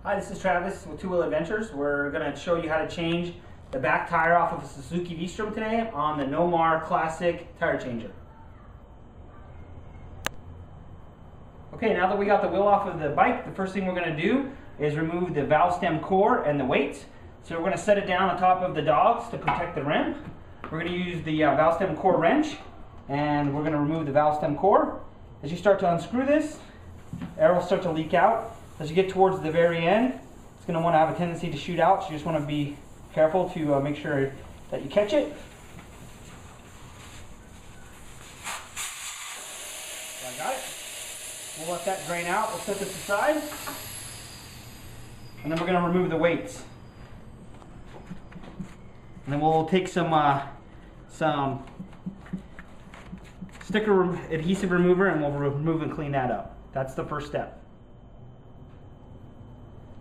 Hi, this is Travis with Two Wheel Adventures. We're going to show you how to change the back tire off of a Suzuki v-strom today on the Nomar Classic tire changer. Okay, now that we got the wheel off of the bike, the first thing we're going to do is remove the valve stem core and the weights. So we're going to set it down on top of the dogs to protect the rim. We're going to use the valve stem core wrench, and we're going to remove the valve stem core. As you start to unscrew this, air will start to leak out. As you get towards the very end, it's going to want to have a tendency to shoot out, so you just want to be careful to make sure that you catch it. So I got it. We'll let that drain out. We'll set this aside. And then we're going to remove the weights. And then we'll take some sticker adhesive remover and we'll remove and clean that up. That's the first step.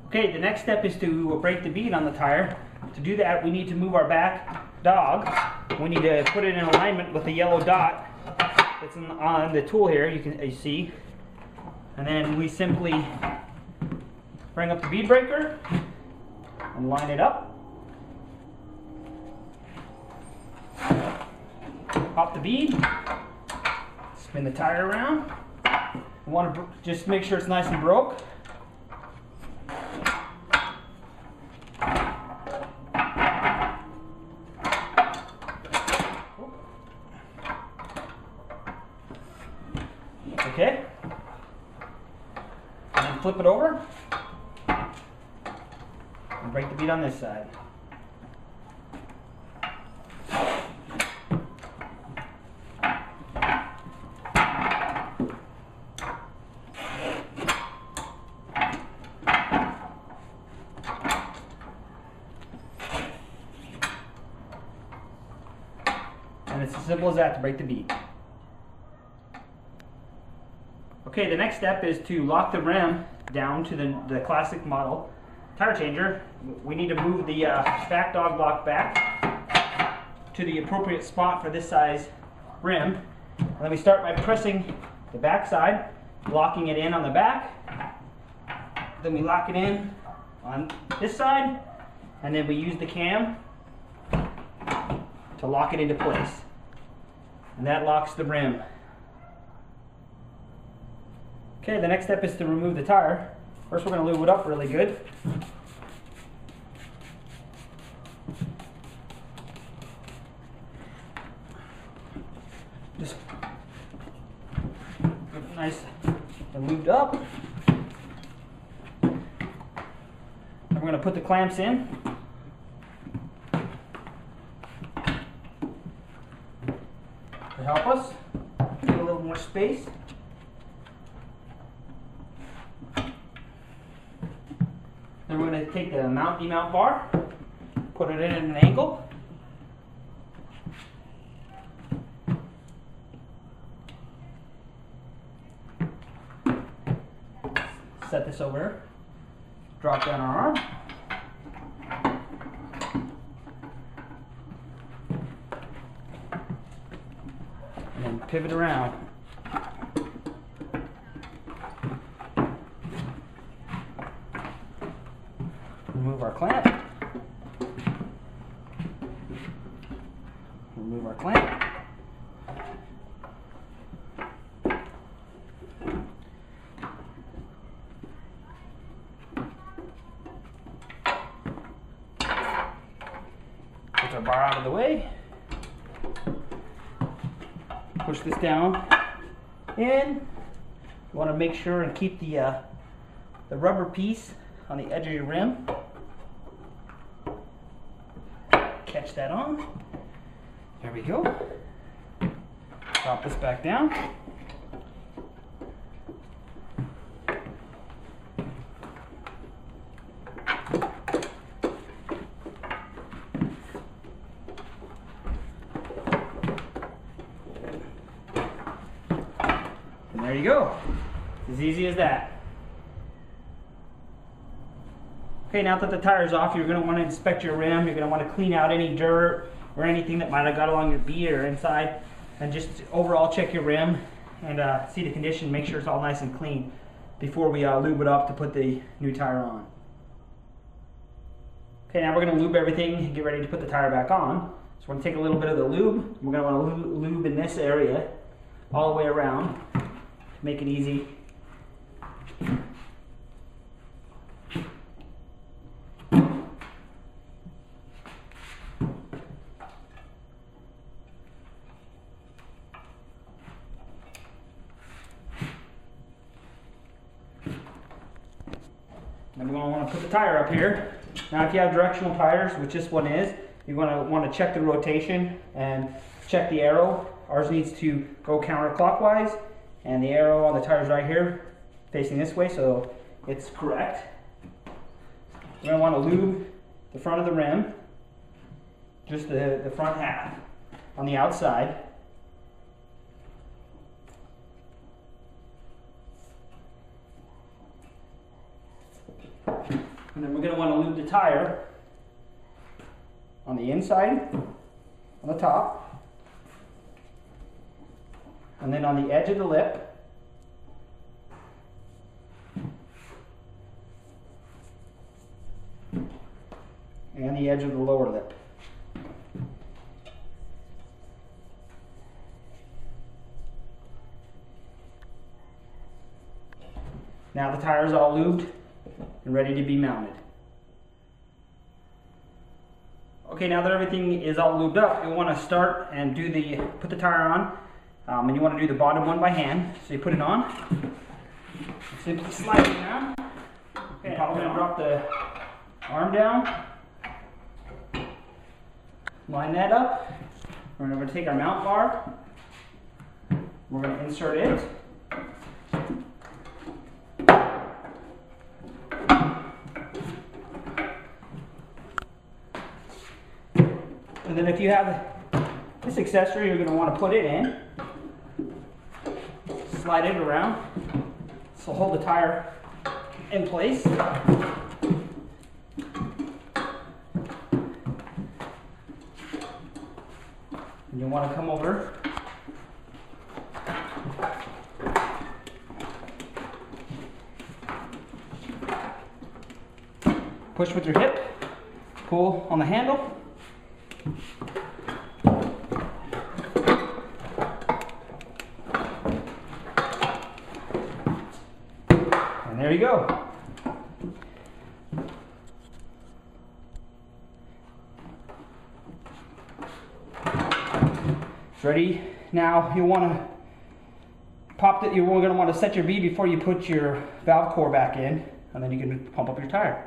Okay, the next step is to break the bead on the tire. To do that, we need to move our back dog. We need to put it in alignment with the yellow dot that's on the tool here, you see. And then we simply bring up the bead breaker and line it up. Pop the bead, spin the tire around. We want to just make sure it's nice and broke. Okay, and then flip it over and break the bead on this side. And it's as simple as that to break the bead. Okay, the next step is to lock the rim down to the classic model tire changer. We need to move the back dog block back to the appropriate spot for this size rim. And then we start by pressing the back side, locking it in on the back. Then we lock it in on this side, and then we use the cam to lock it into place. And that locks the rim. Okay, the next step is to remove the tire. First we're going to lube it up really good. Just get it nice and lubed up. And we're going to put the clamps in. To help us get a little more space. Then we're going to take the demount bar, put it in at an angle. Set this over, drop down our arm. And then pivot around. Remove our clamp. Remove our clamp. Put our bar out of the way. Push this down in. You want to make sure and keep the rubber piece on the edge of your rim. Catch that on. There we go. Drop this back down. And there you go. As easy as that. Okay, now that the tire's off, you're going to want to inspect your rim. You're going to want to clean out any dirt or anything that might have got along your bead or inside, and just overall check your rim and see the condition. Make sure it's all nice and clean before we lube it up to put the new tire on. Okay, now we're going to lube everything and get ready to put the tire back on. So we're going to take a little bit of the lube. We're going to want to lube in this area all the way around to make it easy. Then we're going to want to put the tire up here. Now if you have directional tires, which this one is, you're going to want to check the rotation and check the arrow. Ours needs to go counterclockwise, and the arrow on the tire is right here facing this way, so it's correct. We're going to want to lube the front of the rim, just the front half on the outside. And then we're going to want to lube the tire on the inside, on the top, and then on the edge of the lip, and the edge of the lower lip. Now the tire is all lubed and ready to be mounted. Okay, now that everything is all lubed up, you'll want to start and put the tire on, and you want to do the bottom one by hand. So you put it on, simply slide it down. Okay, I'm going to drop the arm down, line that up. We're going to take our mount bar, we're going to insert it. And then if you have this accessory, you're going to want to put it in, slide it around, so hold the tire in place. And you want to come over push with your hip, pull on the handle. And there you go. It's ready. Now you want to pop it. You're going to want to set your V before you put your valve core back in, and then you can pump up your tire.